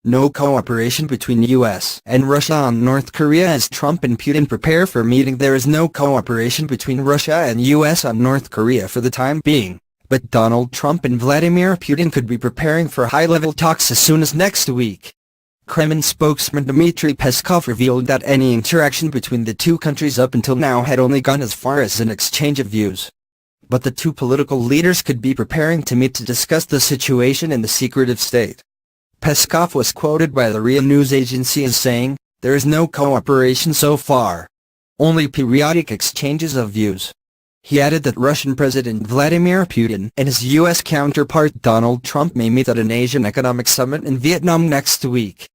No cooperation between U.S. and Russia on North Korea as Trump and Putin prepare for meeting. There is no cooperation between Russia and U.S. on North Korea for the time being, but Donald Trump and Vladimir Putin could be preparing for high-level talks as soon as next week. Kremlin spokesman Dmitry Peskov revealed that any interaction between the two countries up until now had only gone as far as an exchange of views. But the two political leaders could be preparing to meet to discuss the situation in the secretive state. Peskov was quoted by the RIA news agency as saying, "There is no cooperation so far. Only periodic exchanges of views." He added that Russian President Vladimir Putin and his U.S. counterpart Donald Trump may meet at an Asian Economic Summit in Vietnam next week.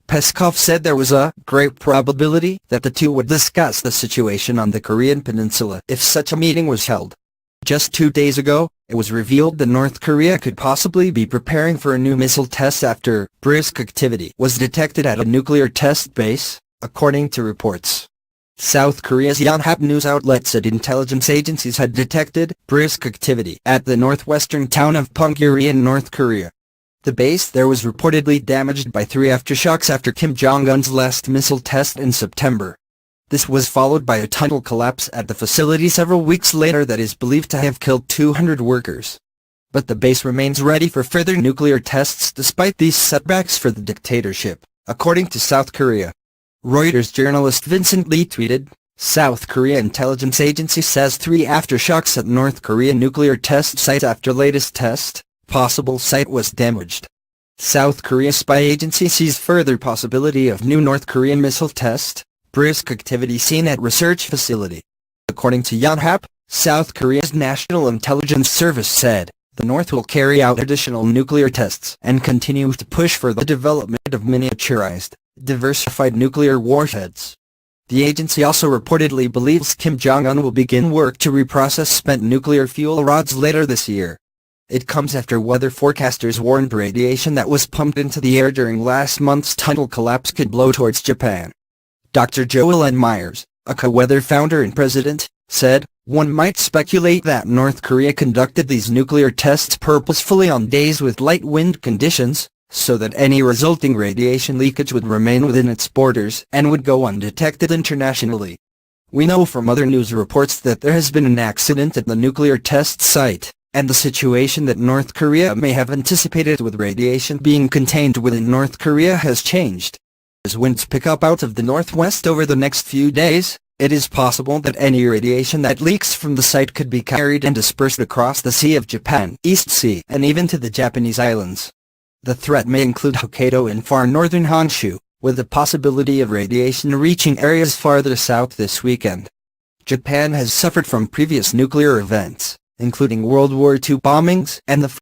Peskov said there was a great probability that the two would discuss the situation on the Korean peninsula if such a meeting was held. Just 2 days ago, it was revealed that North Korea could possibly be preparing for a new missile test after brisk activity was detected at a nuclear test base, according to reports. South Korea's Yonhap news outlet said intelligence agencies had detected brisk activity at the northwestern town of Punggye in North Korea. The base there was reportedly damaged by 3 aftershocks after Kim Jong-un's last missile test in September. This was followed by a tunnel collapse at the facility several weeks later that is believed to have killed 200 workers. But the base remains ready for further nuclear tests despite these setbacks for the dictatorship, according to South Korea. Reuters journalist Vincent Lee tweeted, "South Korea intelligence agency says 3 aftershocks at North Korea nuclear test site after latest test, possible site was damaged." South Korea spy agency sees further possibility of new North Korean missile test. Brisk activity seen at research facility. According to Yonhap, South Korea's National Intelligence Service said, the North will carry out additional nuclear tests and continue to push for the development of miniaturized, diversified nuclear warheads. The agency also reportedly believes Kim Jong-un will begin work to reprocess spent nuclear fuel rods later this year. It comes after weather forecasters warned radiation that was pumped into the air during last month's tunnel collapse could blow towards Japan. Dr. Joel N. Myers, a co-weather founder and president, said, "One might speculate that North Korea conducted these nuclear tests purposefully on days with light wind conditions, so that any resulting radiation leakage would remain within its borders and would go undetected internationally. We know from other news reports that there has been an accident at the nuclear test site, and the situation that North Korea may have anticipated with radiation being contained within North Korea has changed. As winds pick up out of the northwest over the next few days, it is possible that any radiation that leaks from the site could be carried and dispersed across the Sea of Japan, East Sea, and even to the Japanese islands. The threat may include Hokkaido and far northern Honshu, with the possibility of radiation reaching areas farther south this weekend. Japan has suffered from previous nuclear events, including World War II bombings and the